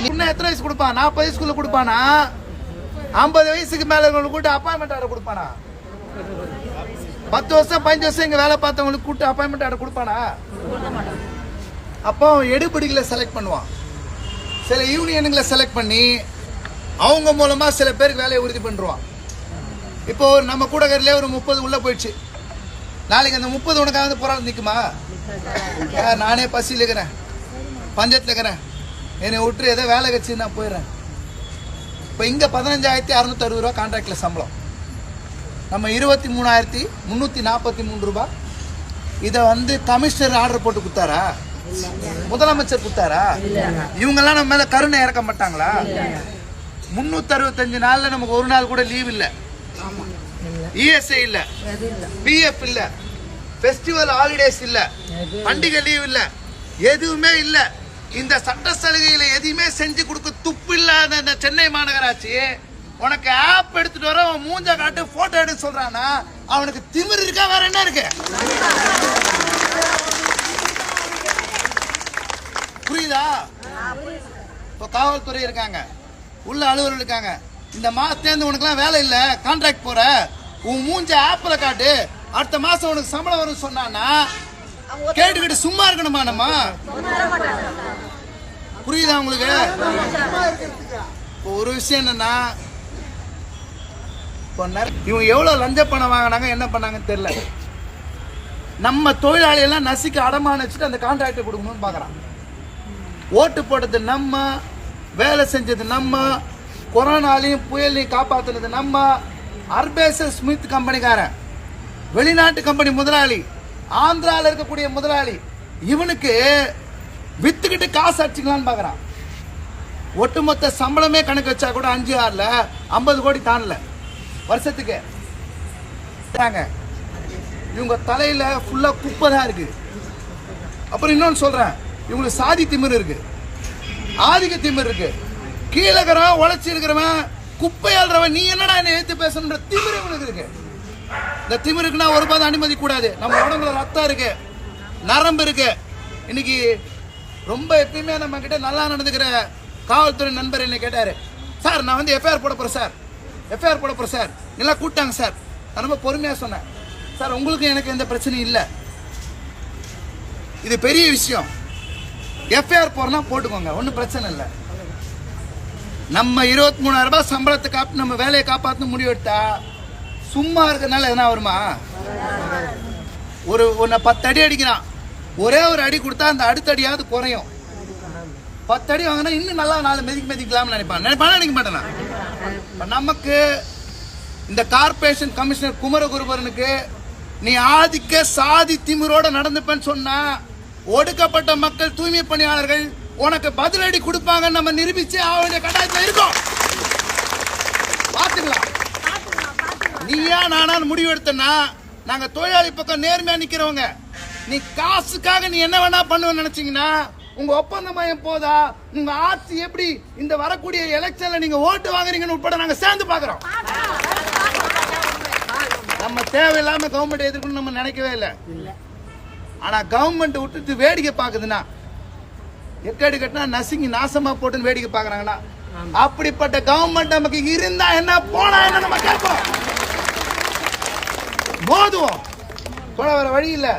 இன்னும் எத்தனை வயசு கொடுப்பான்? 40 வயசுக்குள்ள கொடுப்பானா? 50 வயசுக்கு மேல கூட்டு அப்பாயின்மெண்ட் ஆர்டர் கொடுப்பானா? 10 வருஷம் 15 வருஷம் இங்க வேலை பார்த்தவங்களுக்கு கூட்டு அப்பாயின்மெண்ட் ஆர்டர் கொடுப்பானா? அப்போ எடுபடிகளை செலக்ட் பண்ணுவான். சில யூனியனுங்களை செலக்ட் பண்ணி அவங்க மூலமா சில பேருக்கு வேலையை உறுதி பண்ணுவான். இப்போ நம்ம கூட கரையிலே ஒரு 30 உள்ள போயிடுச்சு. நாளைக்கு அந்த 30 உனக்காக வந்து போராட்டம் நிற்குமா? நானே பசியில் இருக்கிறேன், பஞ்சத்தில் இருக்கிறேன், என்னை விட்டு ஏதோ வேலை கட்சி நான் போயிடுறேன். இப்போ இங்கே 15,660 ரூபா கான்ட்ராக்டில் சம்பளம், நம்ம 23,343 ரூபா. இதை வந்து கமிஷனர் ஆர்டர் போட்டு கொடுத்தாரா? முதலமைச்சர் கொடுத்தாரா? இவங்கெல்லாம் நம்ம மேலே கருணை இறக்க மாட்டாங்களா? 365 நாளில் நமக்கு ஒரு நாள் கூட லீவ் இல்லை, இஎஸ்ஐ இல்ல, பிஎஃப் இல்ல, ஃபெஸ்டிவல் ஹாலிடேஸ் இல்ல, பண்டிகை லீவ் இல்ல, எதுவுமே இல்ல. இந்த சட்ட சலுகையில எதையுமே செஞ்சு கொடுக்க துப்பு இல்லாத இந்த சென்னை மாநகராட்சி உனக்கு ஆப் எடுத்துட்டு வர மூஞ்ச காட்டு போட்டோ எடுக்க சொல்றானா? அவனுக்கு திமிரு இருக்கா? வேற என்ன இருக்கு? புரியுதா? இப்போ காவல்துறை இருக்காங்க, உள்ள அலுவலர் இருக்காங்க. இந்த மாசத்துல உனக்கு எல்லாம் வேலை இல்ல, கான்ட்ராக்ட் போற, உன் மூஞ்ச ஆப்ல காட்டு, அடுத்த மாசம் உனக்கு சம்பளம் வரும் சொன்னா கேட்டுக்கிட்டு சும்மா இருக்கணுமா? நம்ம புரியுதா உங்களுக்கு? ஒரு விஷயம் என்னன்னா, இவங்க எவ்வளவு லஞ்ச பணம் வாங்கினாங்க, என்ன பண்ணாங்கன்னு தெரியல. நம்ம தொழிலாளி எல்லாம் நசிக்க அடமான வச்சுட்டு அந்த கான்ட்ராக்ட் கொடுக்கணும்னு பாக்குறான். ஓட்டு போட்டது நம்ம, வேலை செஞ்சது நம்ம, கொரோனாலையும் புயலையும் காப்பாற்றினது நம்ம. அர்பேசர் ஸ்மித் கம்பெனிக்காரன், வெளிநாட்டு கம்பெனி முதலாளி, ஆந்திராவில் இருக்கக்கூடிய முதலாளி, இவனுக்கு வித்துக்கிட்டு காசு அடிச்சுக்கலான்னு பார்க்குறான். ஒட்டுமொத்த சம்பளமே கணக்கு வச்சா கூட 5-6ல் 50 கோடி தாண்டல வருஷத்துக்கு. இவங்க தலையில ஃபுல்லா குப்பை தான் இருக்கு. அப்புறம் இன்னொன்று சொல்றேன், இவங்களுக்கு சாதி திமிர் இருக்கு, ஆதிக்க திமிர் இருக்கு. கீழக்கிறவன் உழைச்சி இருக்கிறவன் குப்பையாள்றவன் நீ என்னடா என்ன எழுத்து பேசணுன்ற திமிரு இவனுக்கு இருக்கு. இந்த திமிருக்குன்னா ஒரு பாதம் அனுமதி கூடாது. நம்ம உடம்புல ரத்தம் இருக்கு, நரம்பு இருக்கு. இன்னைக்கு ரொம்ப எப்பயுமே நம்ம கிட்ட நல்லா நடந்துக்கிற காவல்துறை நண்பர் என்ன கேட்டாரு, சார் நான் வந்து எஃப்ஐஆர் போட போறேன் சார், எஃப்ஐஆர் போட போறேன் சார், எல்லாம் கூப்பிட்டாங்க சார். நான் ரொம்ப பொறுமையாக சொன்னேன், சார் உங்களுக்கு எனக்கு எந்த பிரச்சனையும் இல்லை, இது பெரிய விஷயம், எஃப்ஐஆர் போறனா போட்டுக்கோங்க, ஒன்றும் பிரச்சனை இல்லை. நம்ம 23,000 ரூபாய் சம்பளத்தை காப்பி நம்ம வேலையை காப்பாற்ற முடிவெடுத்தா சும்மா இருக்கிறதுனால எதனா வருமா? ஒன்று 10 அடி அடிக்கிறான், ஒரே ஒரு அடி கொடுத்தா அந்த அடுத்த அடியாவது குறையும். 10 அடி வாங்கினா இன்னும் நல்லா 4 மிதிக்கலாம்னு நினைப்பான். நினைக்க மாட்டேனா? நமக்கு இந்த கார்பரேஷன் கமிஷனர் குமரகுருபரனுக்கு நீ ஆதிக்க சாதி திமிரோட நடந்துப்பேன்னு சொன்னா ஒடுக்கப்பட்ட மக்கள், தூய்மை பணியாளர்கள் உனக்கு பதிலடி கொடுப்பாங்க. நம்ம நிரூபிச்சு அவனுடைய கட்டாயத்தில் இருக்கோம். பாத்துக்கலாம். நீயா நானான்னு முடிவு எடுத்தனா நாங்க தொழிலாளி பக்கம் நேர்மையா நிக்கிறவங்க. நீ காசுக்காக நீ என்ன வேணா பண்ணுவேன்னு நினைச்சீங்கன்னா உங்க ஒப்பந்த மையம் போதா, உங்க ஆட்சி எப்படி இந்த வரக்கூடிய எலெக்ஷன்ல நீங்க ஓட்டு வாங்குறீங்கன்னு உட்பட நாங்க சேர்ந்து பாக்குறோம். நம்ம தேவையில்லாம கவர்மெண்ட் எதிர்க்கணும்னு நம்ம நினைக்கவே இல்லை. ஆனா கவர்மெண்ட் விட்டுட்டு வேடிக்கை பாக்குதுன்னா, எக்கடி கட்டினா நசுங்கி நாசமா போட்டுன்னு வேடிக்கை பாக்குறாங்கன்னா, அப்படிப்பட்ட கவர்மெண்ட் நமக்கு இருந்தா என்ன போனா என்ன நம்ம கேட்போம், மோதுவோம். வேற வழி இல்ல.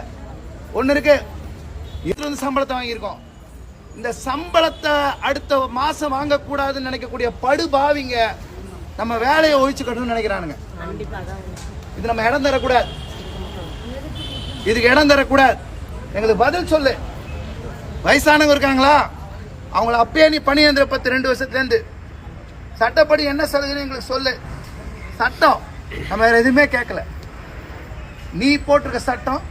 ஒண்ணு இருக்கு, இதுல இருந்து சம்பளத்தை வாங்கியிருக்கோம். இந்த சம்பளத்தை அடுத்த மாசம் வாங்க கூடாதுன்னு நினைக்கக்கூடிய படுபாவிங்க நம்ம வேலையை ஒழிச்சு கட்டணும்னு நினைக்கிறானுங்க. இது நம்ம இடம் தரக்கூடாது, இதுக்கு இடம் தரக்கூடாது. எங்களுக்கு பதில் சொல்லு. வயசானவங்க இருக்காங்களா, அவங்கள அப்பயே நீ பணி எந்திர 2 வருஷத்துல இருந்து சட்டப்படி என்ன சலுகைன்னு எங்களுக்கு சொல்லு. சட்டம் நம்ம வேற எதுவுமே கேட்கல. நீ போட்டிருக்க சட்டம்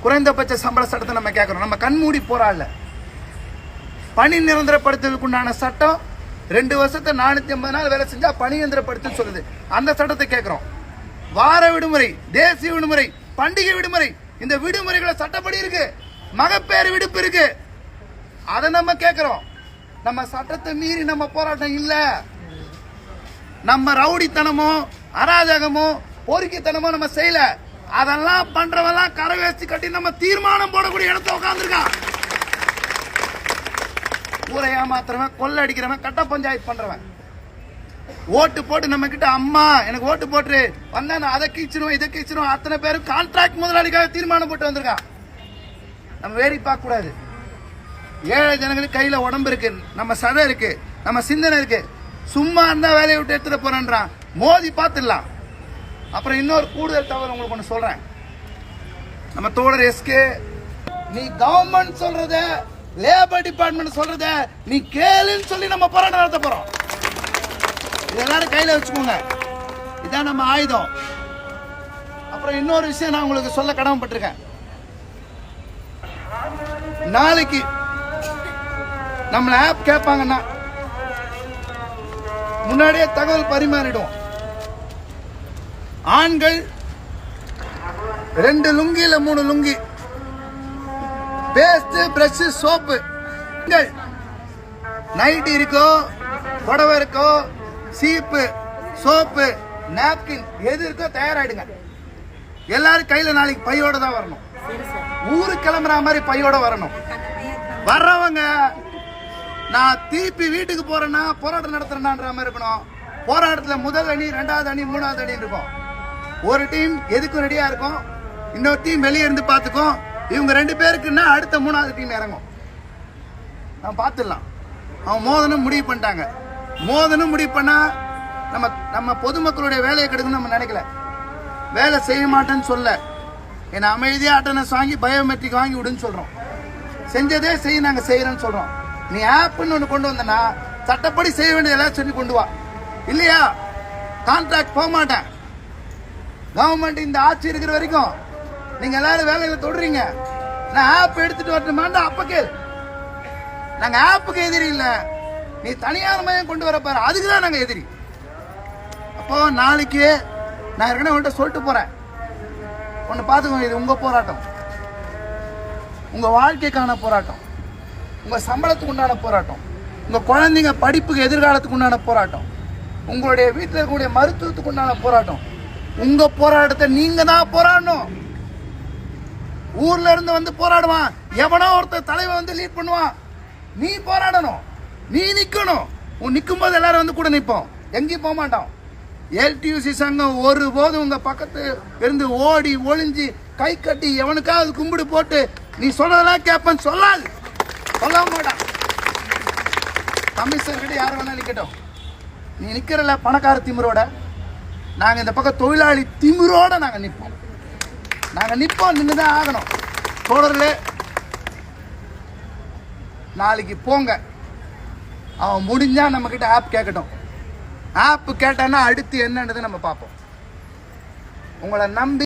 குறைந்தபட்ச சம்பள சட்டத்தை நம்ம கேட்கறோம். நம்ம கண்மூடி போராடல. பணி நிரந்தரப்படுத்துவதற்கு உண்டான சட்டம் 2 வருஷத்தை 450 நாள் வேலை செஞ்சா பணி நிரந்தரப்படுத்து சொல்லுது. அந்த சட்டத்தை கேட்கிறோம். வார விடுமுறை, தேசிய விடுமுறை, பண்டிகை விடுமுறை, இந்த விடுமுறைகளை சட்டப்படி இருக்கு. மகப்பேறு விடுப்பு இருக்கு, அதை நம்ம கேட்கிறோம். நம்ம சட்டத்தை மீறி நம்ம போராட்டம் இல்ல. நம்ம ரவுடித்தனமோ அராஜகமோ பொறுக்கித்தனமோ நம்ம செய்யல. அதெல்லாம் பண்றவெல்லாம் கரை வேஸ்டி கட்டி நம்ம தீர்மானம் போடக்கூடிய இடத்துல உட்கார்ந்துருக்கான். ஊரை ஏமாத்துறவன், கொள்ளை அடிக்கிறவன், கட்ட பஞ்சாயத்து பண்றவன், ஓட்டு போட்டு நம்ம கிட்ட அம்மா எனக்கு ஓட்டு போட்டு வந்தா நான் அதை கீச்சிருவோம் இதை கீச்சிருவோம், அத்தனை பேரும் கான்ட்ராக்ட் முதலாளிக்காக தீர்மானம் போட்டு வந்திருக்கான். நம்ம வேடி பார்க்க கூடாது. ஏழை ஜனங்களுக்கு கையில உடம்பு இருக்கு, நம்ம சதை இருக்கு, நம்ம சிந்தனை இருக்கு. சும்மா இருந்தா வேலையை விட்டு எடுத்துட்டு போறேன்றான். மோதி பார்த்துடலாம். அப்புறம் இன்னொரு கூடுதல் தகவல் உங்களுக்கு ஒன்று சொல்றேன். நம்ம தோழர் எஸ்கே, நீ கவர்மெண்ட் சொல்றத, லேபர் டிபார்ட்மெண்ட் சொல்றத நீ கேளுன்னு சொல்லி நம்ம போராட்டம் நடத்த போறோம். இது எல்லாரும் கையில வச்சுக்கோங்க. இதான் நம்ம ஆயுதம். அப்புறம் இன்னொரு விஷயம் நான் உங்களுக்கு சொல்ல கடமைப்பட்டிருக்கேன். நாளைக்கு நம்மள ஆப் கேட்பாங்கன்னா முன்னாடியே தகவல் பரிமாறிடுவோம். ஆண்கள் 2 லுங்கி இல்ல 3 lungi, paste, brush, soap, nightie இருக்கோ, புடவை இருக்கோ, சீப்பு, சோப்பு, நாப்கின் எது இருக்கோ தயாராயிடுங்க. எல்லாரும் கையில நாளைக்கு பையோட தான் வரணும். ஊருக்கு கிளம்புற மாதிரி பையோட வரணும். வர்றவங்க நான் திருப்பி வீட்டுக்கு போறேன்னா போராட்டம் நடத்துறேன்ற மாதிரி இருக்கணும். போராட்டத்துல முதல் அணி, 2வது அணி, 3வது அணி இருக்கும். ஒரு டீம் எதுக்கும் ரெடியா இருக்கும், இன்னொரு டீம் வெளியே இருந்து பார்த்துக்கும். இவங்க 2 பேருக்குன்னா அடுத்த 3வது டீம் இறங்கும். நம்ம பார்த்துடலாம். அவன் மோதனும் முடிவு பண்ணிட்டாங்க. மோதனும் முடிவு பண்ணா நம்ம பொதுமக்களுடைய வேலையை கெடுக்கணும்னு நம்ம நினைக்கல. வேலை செய்ய மாட்டேன்னு சொல்ல, ஏன்னா அமைதியா அட்டனன்ஸ் வாங்கி பயோமெட்ரிக் வாங்கி விடுன்னு சொல்றோம். செஞ்சதே செய்ய நாங்க செய்யறோம்னு சொல்றோம். நீ ஆப்னு ஒன்று கொண்டு வந்தனா சட்டப்படி செய்ய வேண்டிய எல்லாம் சொல்லி கொண்டு வா. இல்லையா கான்ட்ராக்ட் போக மாட்டேன். கவர்மெண்ட் இந்த ஆட்சி இருக்கிற வரைக்கும் நீங்க எல்லாரும் வேலையில தொடுறீங்க. நான் ஆப் எடுத்துட்டு வரட்டுமாண்டா அப்ப கேள். நாங்க ஆப்புக்கு எதிரி இல்ல, நீ தனியார் மையம் கொண்டு வர பாரு, அதுக்குதான் நாங்க எதிரி. அப்போ நாளைக்கு நான் ஏற்கனவே உங்கள்கிட்ட சொல்லிட்டு போறேன். ஒன்னு பாத்துக்கோங்க, இது உங்க போராட்டம், உங்க வாழ்க்கைக்கான போராட்டம், உங்க சம்பளத்துக்கு உண்டான போராட்டம், உங்க குழந்தைங்க படிப்புக்கு எதிர்காலத்துக்கு உண்டான போராட்டம், உங்களுடைய வீட்டில் இருக்கக்கூடிய மருத்துவத்துக்கு உண்டான போராட்டம். உங்க போராட்டத்தை நீங்க தான் போராடணும். ஊர்ல இருந்து வந்து போராடுவான், எவனோ ஒருத்தர் தலைவர் வந்து லீட் பண்ணுவான். நீ போராடணும், நீ நிக்கணும். உன் நிற்கும் போது எல்லாரும் வந்து கூட நிற்போம், எங்கேயும் போக மாட்டோம். எல்டியூசி சங்கம் ஒருபோதும் உங்க பக்கத்து இருந்து ஓடி ஒளிஞ்சு கை கட்டி எவனுக்காவது கும்பிடு போட்டு நீ சொன்னதெல்லாம் கேட்பேன்னு சொல்லாது, சொல்ல மாட்டான். கமிஷனர் கிட்ட யார் வேணா நிக்கட்டும், நீ நிக்கிறல பணக்கார திமிரோட, நாங்க இந்த பக்கம் தொழிலாளி திமிரோட நாங்க நிற்போம். நாங்க நிற்போம், நின்றுதான் ஆகணும். தோழர்களே, நாளைக்கு போங்க. அவன் முடிஞ்சா நம்ம கிட்ட ஆப் கேட்கட்டும். ஆப் கேட்டான்னா அடுத்து என்னன்றது நம்ம பார்ப்போம். உங்களை நம்பி